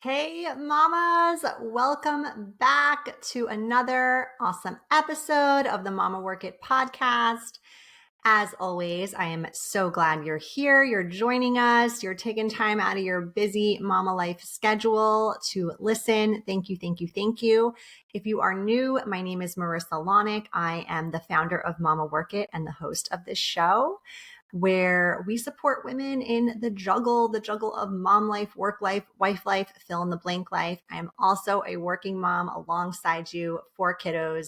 Hey, mamas, welcome back to another awesome episode of the Mama Work It podcast. As always, I am so glad you're here. You're joining us. You're taking time out of your busy mama life schedule to listen. Thank you, thank you, thank you. If you are new, my name is Marissa Lonick. I am the founder of Mama Work It and the host of this show, where we support women in the juggle of mom life, work life, wife life, fill in the blank life. I am also a working mom alongside you, 4 kiddos.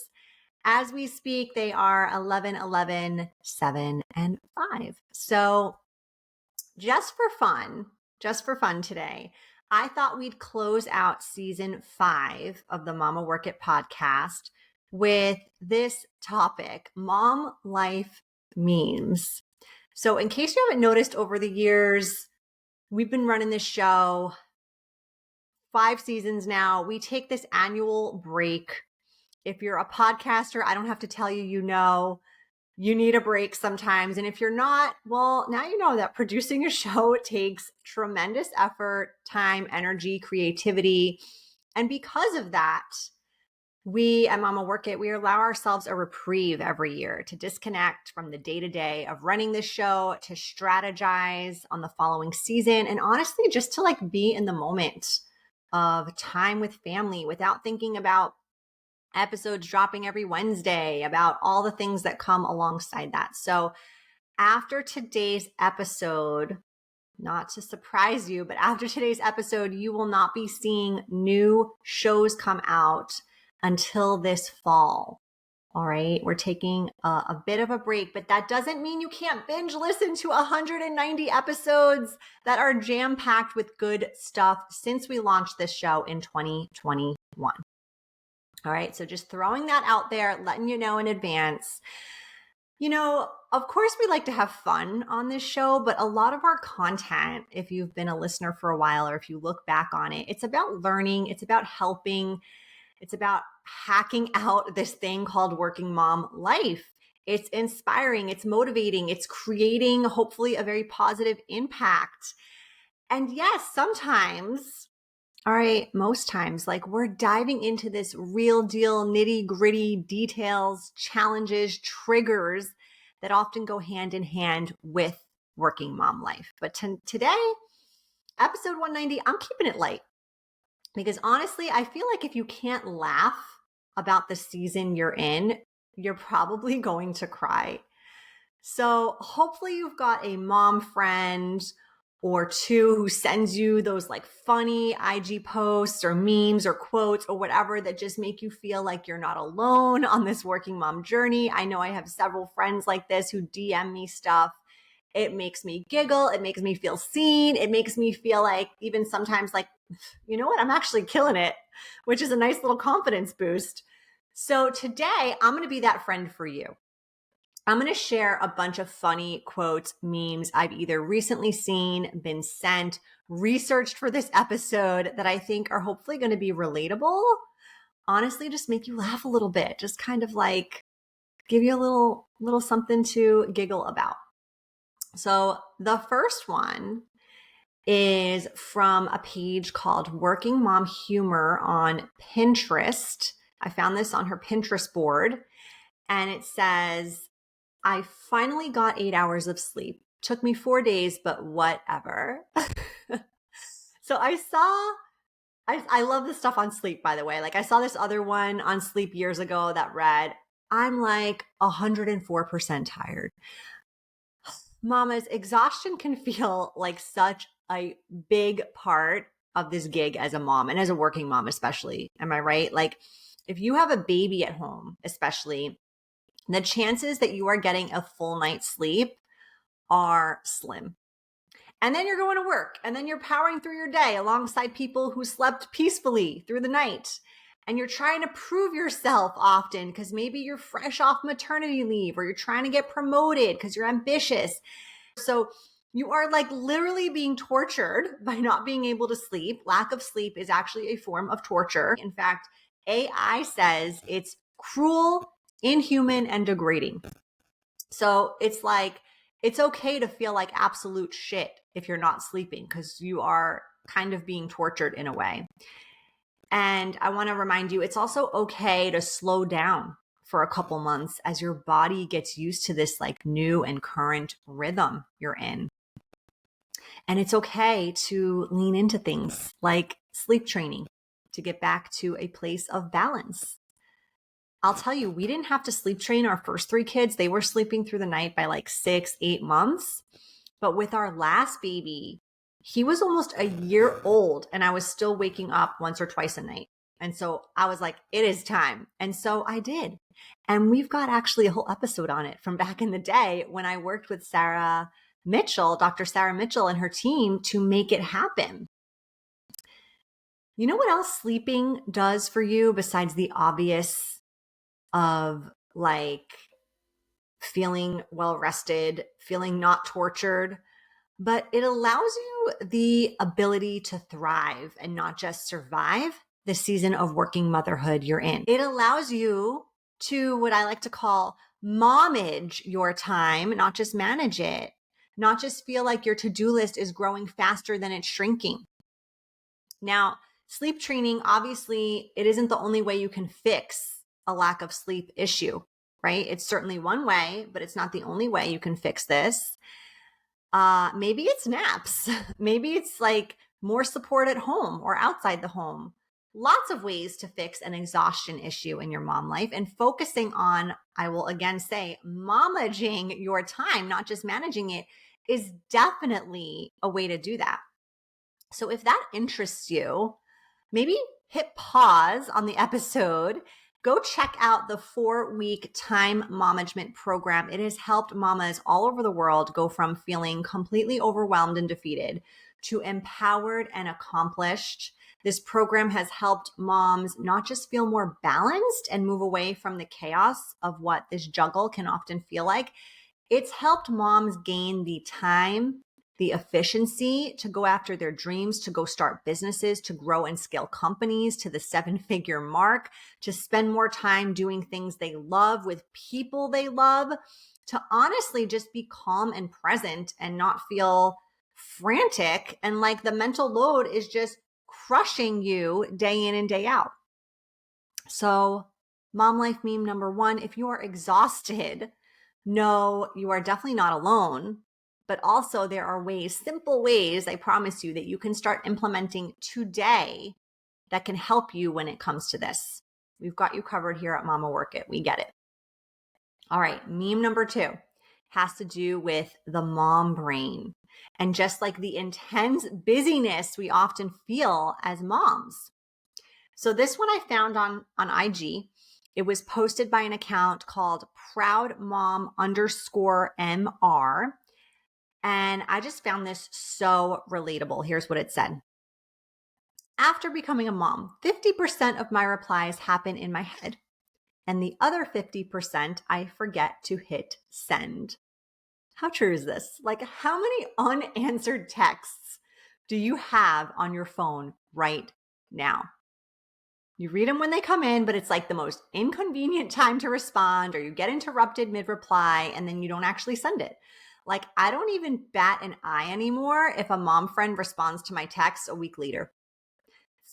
As we speak, they are 11, 11, 7, and 5. So just for fun today, I thought we'd close out season 5 of the Mama Work It podcast with this topic, mom life memes. So in case you haven't noticed over the years, we've been running this show 5 seasons now. We take this annual break. If you're a podcaster, I don't have to tell you, you need a break sometimes. And if you're not, well, now you know that producing a show takes tremendous effort, time, energy, creativity. And because of that, we at Mama Work It, we allow ourselves a reprieve every year to disconnect from the day-to-day of running this show, to strategize on the following season, and honestly, just to be in the moment of time with family without thinking about episodes dropping every Wednesday, about all the things that come alongside that. So after today's episode, not to surprise you, but after today's episode, you will not be seeing new shows come out until this fall. All right. We're taking a bit of a break, but that doesn't mean you can't binge listen to 190 episodes that are jam-packed with good stuff since we launched this show in 2021. All right. So just throwing that out there, letting you know in advance. Of course, we like to have fun on this show, but a lot of our content, if you've been a listener for a while or if you look back on it, it's about learning, it's about helping, it's about hacking out this thing called working mom life. It's inspiring, it's motivating, it's creating hopefully a very positive impact. And yes, sometimes, all right, most times, we're diving into this real deal, nitty gritty details, challenges, triggers that often go hand in hand with working mom life. But today, episode 190, I'm keeping it light because honestly, I feel like if you can't laugh about the season you're in, you're probably going to cry. So hopefully you've got a mom friend or two who sends you those funny IG posts or memes or quotes or whatever that just make you feel like you're not alone on this working mom journey. I know I have several friends like this who DM me stuff. It makes me giggle. It makes me feel seen. It makes me feel even sometimes you know what? I'm actually killing it, which is a nice little confidence boost. So today I'm going to be that friend for you. I'm going to share a bunch of funny quotes, memes I've either recently seen, been sent, researched for this episode that I think are hopefully going to be relatable. Honestly, just make you laugh a little bit. Just kind of give you a little something to giggle about. So the first one is from a page called Working Mom Humor on Pinterest. I found this on her Pinterest board, and it says, I finally got 8 hours of sleep. Took me 4 days, but whatever. So I love this stuff on sleep, by the way. I saw this other one on sleep years ago that read, I'm 104% tired. Mamas, exhaustion can feel like such a big part of this gig as a mom and as a working mom, especially. Am I right? If you have a baby at home, especially, the chances that you are getting a full night's sleep are slim. And then you're going to work, and then you're powering through your day alongside people who slept peacefully through the night. And you're trying to prove yourself often because maybe you're fresh off maternity leave or you're trying to get promoted because you're ambitious. So you are literally being tortured by not being able to sleep. Lack of sleep is actually a form of torture. In fact, AI says it's cruel, inhuman, and degrading. So it's okay to feel like absolute shit if you're not sleeping because you are kind of being tortured in a way. And I want to remind you, it's also okay to slow down for a couple months as your body gets used to this like new and current rhythm you're in. And it's okay to lean into things like sleep training to get back to a place of balance. I'll tell you, we didn't have to sleep train our first 3 kids. They were sleeping through the night by like 6, 8 months. But with our last baby, he was almost a year old and I was still waking up once or twice a night. And so I was like, it is time. And so I did. And we've got actually a whole episode on it from back in the day when I worked with Sarah Mitchell, Dr. Sarah Mitchell and her team to make it happen. You know what else sleeping does for you besides the obvious of like feeling well rested, feeling not tortured, but it allows you the ability to thrive and not just survive the season of working motherhood you're in. It allows you to what I like to call momage your time, not just manage it, not just feel like your to-do list is growing faster than it's shrinking. Now, sleep training, obviously, it isn't the only way you can fix a lack of sleep issue, right? It's certainly one way, but it's not the only way you can fix this. Maybe it's naps. Maybe it's like more support at home or outside the home. Lots of ways to fix an exhaustion issue in your mom life, and focusing on, I will again say, momaging your time, not just managing it, is definitely a way to do that. So if that interests you, maybe hit pause on the episode. Go check out the 4-week time momagement program. It has helped mamas all over the world go from feeling completely overwhelmed and defeated to empowered and accomplished. This program has helped moms not just feel more balanced and move away from the chaos of what this juggle can often feel like. It's helped moms gain the time, the efficiency to go after their dreams, to go start businesses, to grow and scale companies to the 7-figure mark, to spend more time doing things they love with people they love, to honestly just be calm and present and not feel frantic and like the mental load is just crushing you day in and day out. So, mom life meme number 1, if you are exhausted, no, you are definitely not alone. But also there are ways, simple ways, I promise you, that you can start implementing today that can help you when it comes to this. We've got you covered here at Mama Work It. We get it. All right, meme number 2 has to do with the mom brain and just like the intense busyness we often feel as moms. So this one I found on IG. It was posted by an account called proudmom_MR. And I just found this so relatable. Here's what it said. After becoming a mom, 50% of my replies happen in my head, and the other 50% I forget to hit send. How true is this? Like, how many unanswered texts do you have on your phone right now? You read them when they come in, but it's like the most inconvenient time to respond, or you get interrupted mid-reply and then you don't actually send it. Like, I don't even bat an eye anymore if a mom friend responds to my text a week later.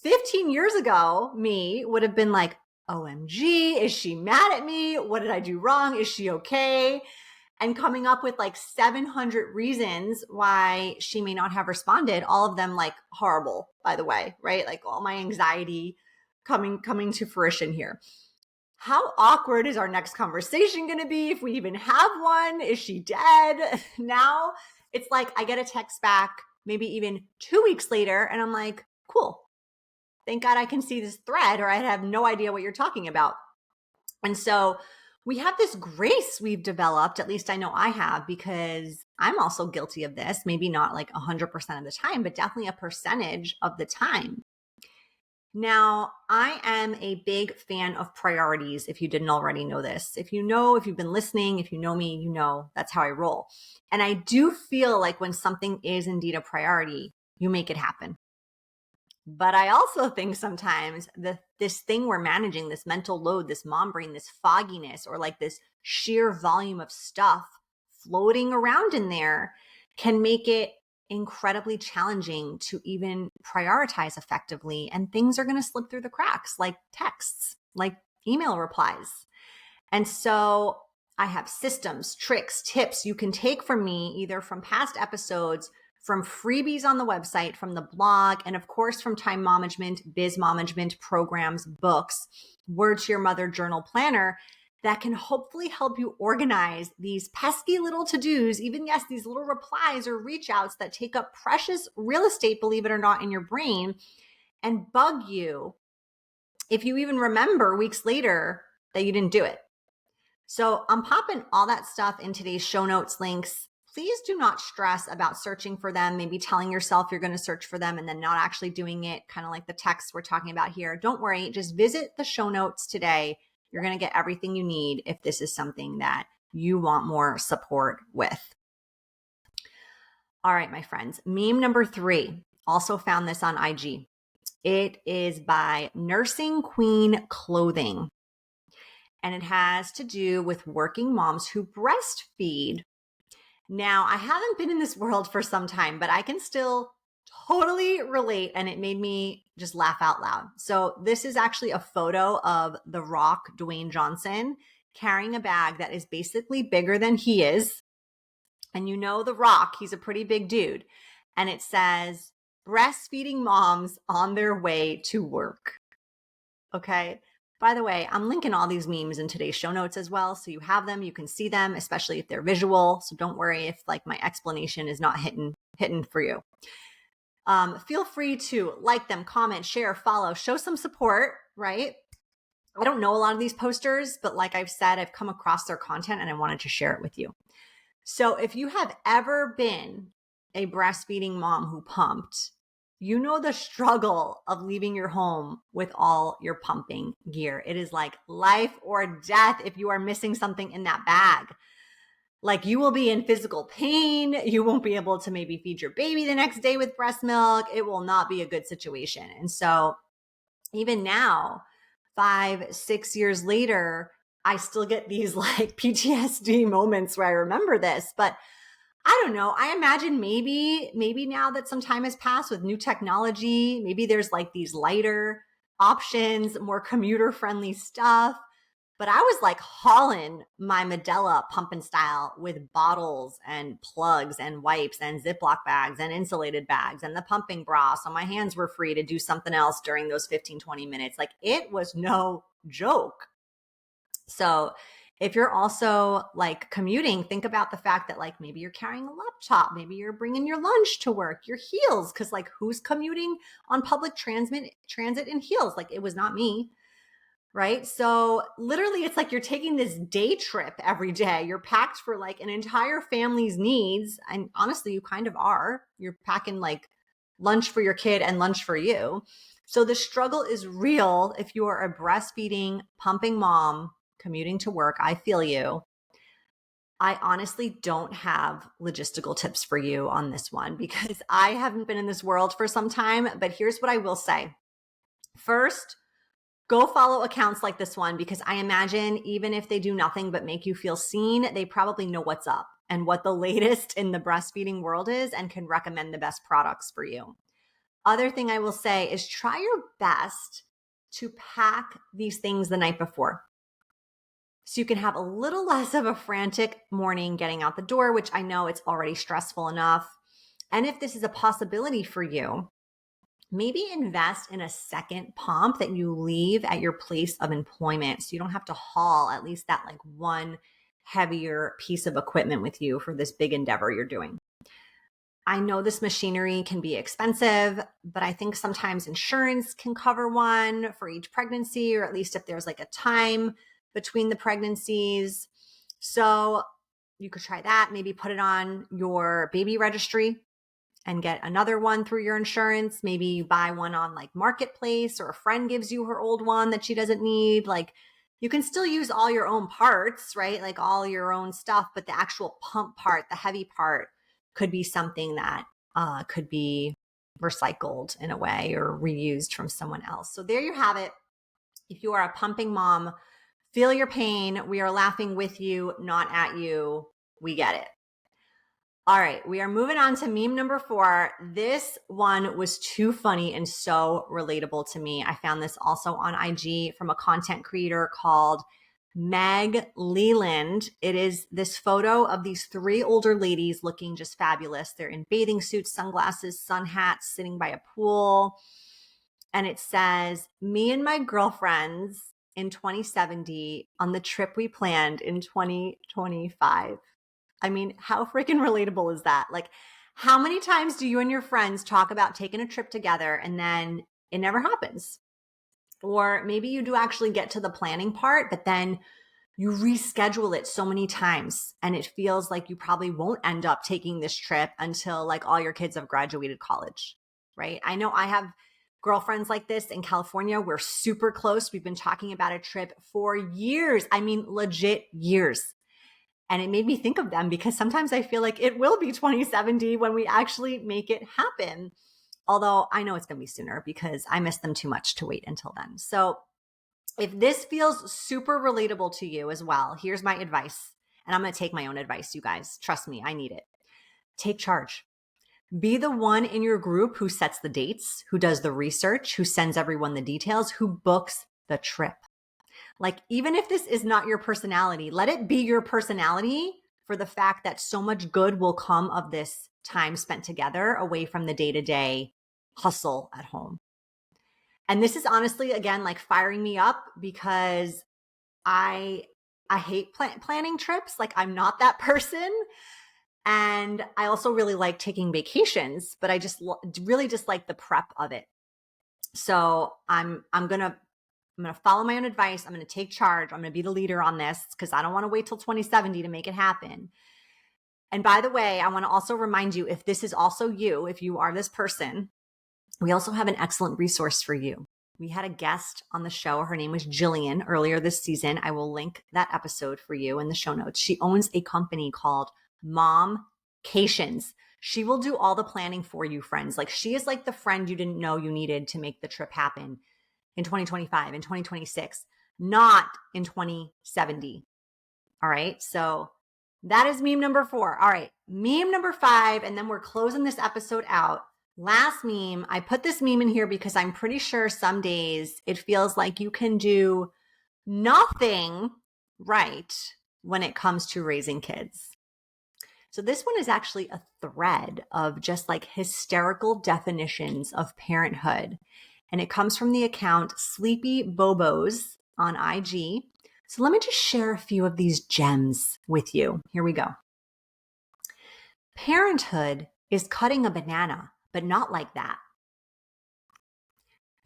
15 years ago, me would have been like, OMG, is she mad at me? What did I do wrong? Is she okay? And coming up with like 700 reasons why she may not have responded, all of them like horrible, by the way, right? Like all my anxiety coming to fruition here. How awkward is our next conversation going to be if we even have one? Is she dead? Now it's like I get a text back maybe even 2 weeks later and I'm like, cool. Thank God I can see this thread, or I have no idea what you're talking about. And so we have this grace we've developed, at least I know I have, because I'm also guilty of this, maybe not like 100% of the time, but definitely a percentage of the time. Now, I am a big fan of priorities, if you didn't already know this. If you've been listening, if you know me, you know that's how I roll. And I do feel like when something is indeed a priority, you make it happen. But I also think sometimes this thing we're managing, this mental load, this mom brain, this fogginess, or like this sheer volume of stuff floating around in there can make it incredibly challenging to even prioritize effectively. And things are going to slip through the cracks, like texts, like email replies. And so I have systems, tricks, tips you can take from me, either from past episodes, from freebies on the website, from the blog, and of course from time management, biz management programs, books, Word to Your Mother journal planner, that can hopefully help you organize these pesky little to-dos, even yes, these little replies or reach outs that take up precious real estate, believe it or not, in your brain, and bug you if you even remember weeks later that you didn't do it. So I'm popping all that stuff in today's show notes links. Please do not stress about searching for them, maybe telling yourself you're going to search for them and then not actually doing it, kind of like the text we're talking about here. Don't worry, just visit the show notes today. You're going to get everything you need if this is something that you want more support with. All right, my friends, meme number 3, also found this on IG. It is by Nursing Queen Clothing. And it has to do with working moms who breastfeed. Now, I haven't been in this world for some time, but I can still totally relate, and it made me just laugh out loud. So this is actually a photo of The Rock, Dwayne Johnson, carrying a bag that is basically bigger than he is. And you know The Rock, he's a pretty big dude. And it says, breastfeeding moms on their way to work. Okay. By the way, I'm linking all these memes in today's show notes as well. So you have them, you can see them, especially if they're visual. So don't worry if like my explanation is not hitting for you. Feel free to like them, comment, share, follow, show some support, right? I don't know a lot of these posters, but like I've said, I've come across their content and I wanted to share it with you. So if you have ever been a breastfeeding mom who pumped, you know the struggle of leaving your home with all your pumping gear. It is like life or death if you are missing something in that bag. Like you will be in physical pain. You won't be able to maybe feed your baby the next day with breast milk. It will not be a good situation. And so even now, 5-6 years later, I still get these like PTSD moments where I remember this, but I don't know. I imagine maybe now that some time has passed with new technology, maybe there's like these lighter options, more commuter friendly stuff. But I was like hauling my Medela pumping style with bottles and plugs and wipes and Ziploc bags and insulated bags and the pumping bra. So my hands were free to do something else during those 15-20 minutes. Like it was no joke. So if you're also like commuting, think about the fact that like maybe you're carrying a laptop, maybe you're bringing your lunch to work, your heels, because like who's commuting on public transit in heels? Like it was not me, right? So literally it's like you're taking this day trip every day. You're packed for like an entire family's needs. And honestly, you kind of are. You're packing like lunch for your kid and lunch for you. So the struggle is real if you are a breastfeeding, pumping mom commuting to work. I feel you. I honestly don't have logistical tips for you on this one because I haven't been in this world for some time, but here's what I will say. First, go follow accounts like this one because I imagine even if they do nothing but make you feel seen, they probably know what's up and what the latest in the breastfeeding world is and can recommend the best products for you. Other thing I will say is try your best to pack these things the night before. So you can have a little less of a frantic morning getting out the door, which I know it's already stressful enough. And if this is a possibility for you, maybe invest in a second pump that you leave at your place of employment. So you don't have to haul at least that like one heavier piece of equipment with you for this big endeavor you're doing. I know this machinery can be expensive, but I think sometimes insurance can cover one for each pregnancy, or at least if there's like a time between the pregnancies. So you could try that, maybe put it on your baby registry and get another one through your insurance. Maybe you buy one on like Marketplace or a friend gives you her old one that she doesn't need. Like you can still use all your own parts, right? Like all your own stuff, but the actual pump part, the heavy part could be something that could be recycled in a way or reused from someone else. So there you have it. If you are a pumping mom, feel your pain. We are laughing with you, not at you. We get it. All right, we are moving on to meme number 4. This one was too funny and so relatable to me. I found this also on IG from a content creator called Meg Leland. It is this photo of these 3 older ladies looking just fabulous. They're in bathing suits, sunglasses, sun hats, sitting by a pool. And it says, "Me and my girlfriends in 2070 on the trip we planned in 2025. I mean, how freaking relatable is that? Like, how many times do you and your friends talk about taking a trip together and then it never happens? Or maybe you do actually get to the planning part, but then you reschedule it so many times and it feels like you probably won't end up taking this trip until like all your kids have graduated college, right? I know I have girlfriends like this in California. We're super close. We've been talking about a trip for years. I mean, legit years. And it made me think of them because sometimes I feel like it will be 2070 when we actually make it happen. Although I know it's going to be sooner because I miss them too much to wait until then. So if this feels super relatable to you as well, here's my advice. And I'm going to take my own advice, you guys. Trust me, I need it. Take charge. Be the one in your group who sets the dates, who does the research, who sends everyone the details, who books the trip. Like, even if this is not your personality, let it be your personality for the fact that so much good will come of this time spent together away from the day-to-day hustle at home. And this is honestly, again, like firing me up because I hate planning trips. Like, I'm not that person. And I also really like taking vacations, but I just really just like the prep of it. So I'm going to follow my own advice. I'm going to take charge. I'm going to be the leader on this because I don't want to wait till 2070 to make it happen. And by the way, I want to also remind you, if this is also you, if you are this person, we also have an excellent resource for you. We had a guest on the show. Her name was Jillian earlier this season. I will link that episode for you in the show notes. She owns a company called Momcations. She will do all the planning for you, friends. Like, she is like the friend you didn't know you needed to make the trip happen in 2025, in 2026, not in 2070. All right. So that is meme number 4. All right. Meme number 5. And then we're closing this episode out. Last meme. I put this meme in here because I'm pretty sure some days it feels like you can do nothing right when it comes to raising kids. So this one is actually a thread of just like hysterical definitions of parenthood. And it comes from the account Sleepy Bobos on IG. So let me just share a few of these gems with you. Here we go. Parenthood is cutting a banana, but not like that.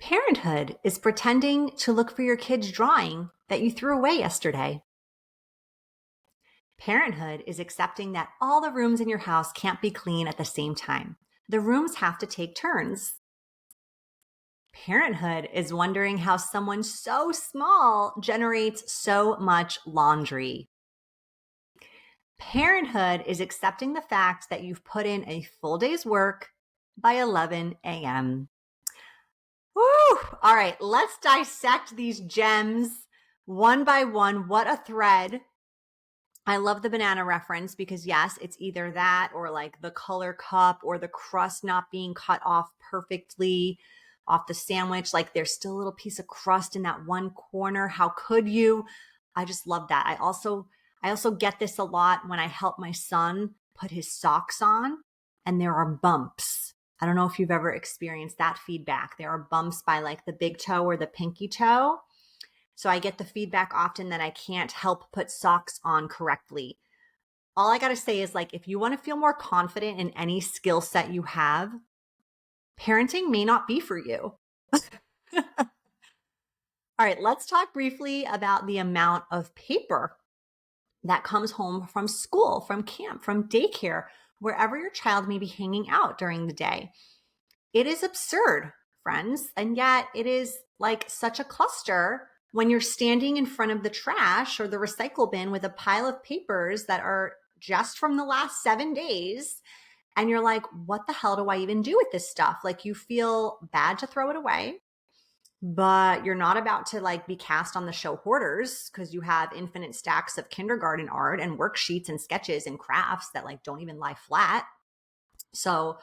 Parenthood is pretending to look for your kid's drawing that you threw away yesterday. Parenthood is accepting that all the rooms in your house can't be clean at the same time. The rooms have to take turns. Parenthood is wondering how someone so small generates so much laundry. Parenthood is accepting the fact that you've put in a full day's work by 11 a.m. Woo! All right, let's dissect these gems one by one. What a thread. I love the banana reference because yes, it's either that or like the color cup or the crust not being cut off perfectly off the sandwich. Like, there's still a little piece of crust in that one corner. How could you? I just love that. I also get this a lot when I help my son put his socks on and there are bumps. I don't know if you've ever experienced that feedback. There are bumps by like the big toe or the pinky toe. So I get the feedback often that I can't help put socks on correctly. All I got to say is, like, if you want to feel more confident in any skill set you have, parenting may not be for you. All right, let's talk briefly about the amount of paper that comes home from school, from camp, from daycare, wherever your child may be hanging out during the day. It is absurd, friends, and yet it is like such a cluster when you're standing in front of the trash or the recycle bin with a pile of papers that are just from the last 7 days. And you're like, what the hell do I even do with this stuff? Like, you feel bad to throw it away. but you're not about to like be cast on the show hoarders because you have infinite stacks of kindergarten art and worksheets and sketches and crafts that like don't even lie flat. So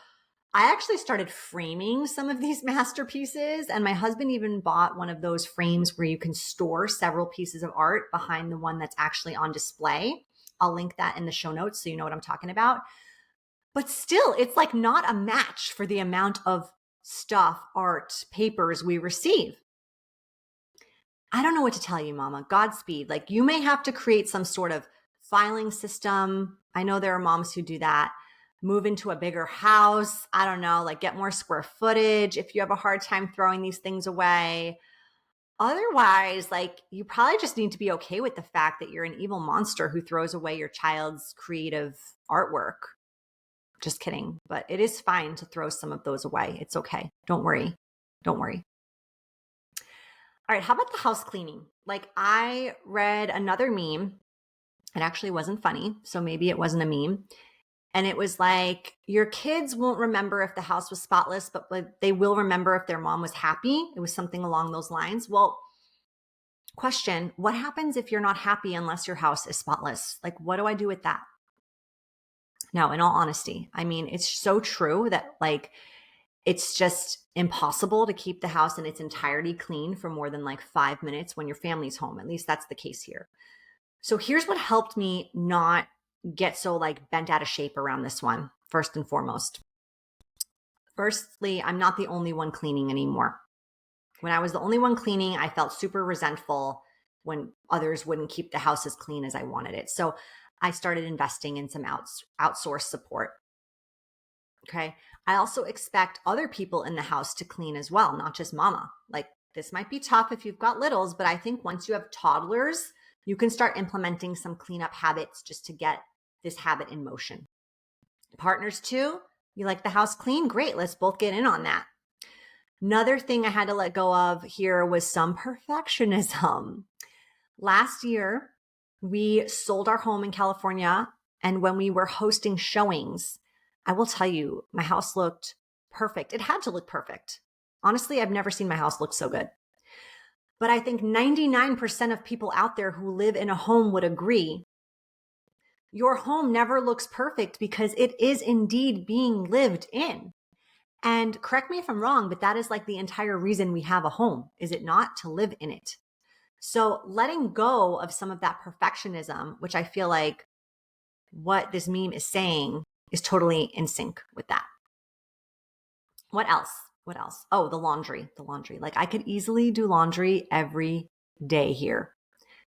I actually started framing some of these masterpieces, and my husband even bought one of those frames where you can store several pieces of art behind the one that's actually on display. I'll link that in the show notes so you know what I'm talking about. But still, it's like not a match for the amount of stuff, art, papers we receive. I don't know what to tell you, Mama. Godspeed. Like, you may have to create some sort of filing system. I know there are moms who do that. Move into a bigger house. I don't know, like get more square footage if you have a hard time throwing these things away. Otherwise, like, you probably just need to be okay with the fact that you're an evil monster who throws away your child's creative artwork. Just kidding. But it is fine to throw some of those away. It's okay. Don't worry. Don't worry. All right. How about the house cleaning? Like, I read another meme. It actually wasn't funny. So maybe it wasn't a meme. And it was like, your kids won't remember if the house was spotless, but they will remember if their mom was happy. It was something along those lines. Well, question, what happens if you're not happy unless your house is spotless? Like, what do I do with that? Now, in all honesty, I mean, it's so true that like, it's just impossible to keep the house in its entirety clean for more than like 5 minutes when your family's home. At least that's the case here. So here's what helped me not get so like bent out of shape around this one, first and foremost. Firstly, I'm not the only one cleaning anymore. When I was the only one cleaning, I felt super resentful when others wouldn't keep the house as clean as I wanted it. So I started investing in some outsourced support. Okay. I also expect other people in the house to clean as well, not just mama. Like, this might be tough if you've got littles, but I think once you have toddlers, you can start implementing some cleanup habits just to get this habit in motion. Partners too, you like the house clean? Great. Let's both get in on that. Another thing I had to let go of here was some perfectionism. Last year, we sold our home in California, and when we were hosting showings, I will tell you, my house looked perfect. It had to look perfect. Honestly, I've never seen my house look so good. But I think 99% of people out there who live in a home would agree. Your home never looks perfect because it is indeed being lived in. And correct me if I'm wrong, but that is like the entire reason we have a home, is it not? To live in it. So letting go of some of that perfectionism, which I feel like what this meme is saying is totally in sync with that. What else? What else? Oh, the laundry. Like, I could easily do laundry every day here.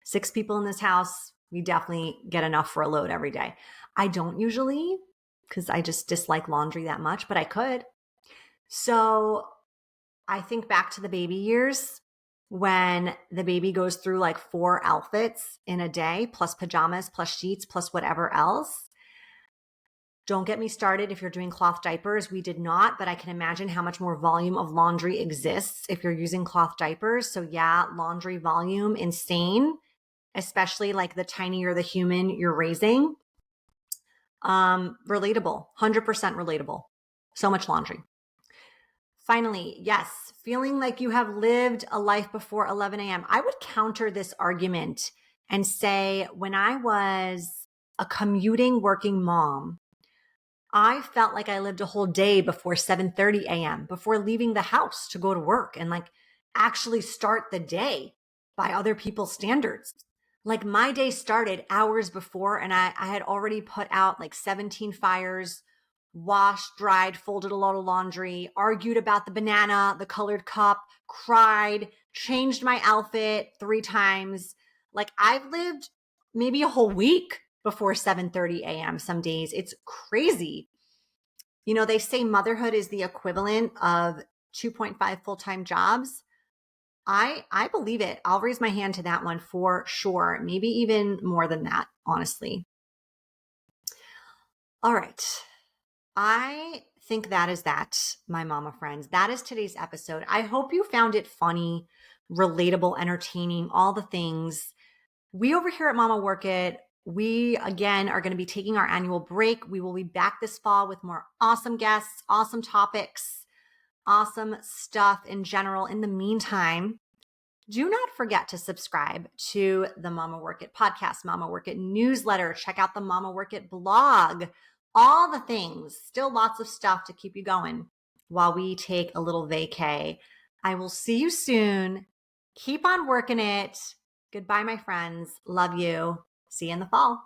6 people in this house, we definitely get enough for a load every day. I don't usually because I just dislike laundry that much, but I could. So I think back to the baby years when the baby goes through like 4 outfits in a day, plus pajamas, plus sheets, plus whatever else. Don't get me started if you're doing cloth diapers. We did not, but I can imagine how much more volume of laundry exists if you're using cloth diapers. So yeah, laundry volume, insane, especially like the tinier the human you're raising. Relatable, 100% relatable. So much laundry. Finally, yes, feeling like you have lived a life before 11 a.m. I would counter this argument and say, when I was a commuting working mom, I felt like I lived a whole day before 7:30 a.m., before leaving the house to go to work and like actually start the day by other people's standards. Like, my day started hours before, and I had already put out like 17 fires, washed, dried, folded a lot of laundry, argued about the banana, the colored cup, cried, changed my outfit 3 times. Like, I've lived maybe a whole week before 7:30 a.m. some days. It's crazy. You know, they say motherhood is the equivalent of 2.5 full-time jobs. I believe it. I'll raise my hand to that one for sure. Maybe even more than that, honestly. All right. I think that is that, my mama friends. That is today's episode. I hope you found it funny, relatable, entertaining, all the things. We over here at Mama Work It, we again are going to be taking our annual break. We will be back this fall with more awesome guests, awesome topics. awesome stuff in general. In the meantime, do not forget to subscribe to the Mama Work It podcast, Mama Work It newsletter. Check out the Mama Work It blog, all the things. Still lots of stuff to keep you going while we take a little vacay. I will see you soon. Keep on working it. Goodbye, my friends. Love you. See you in the fall.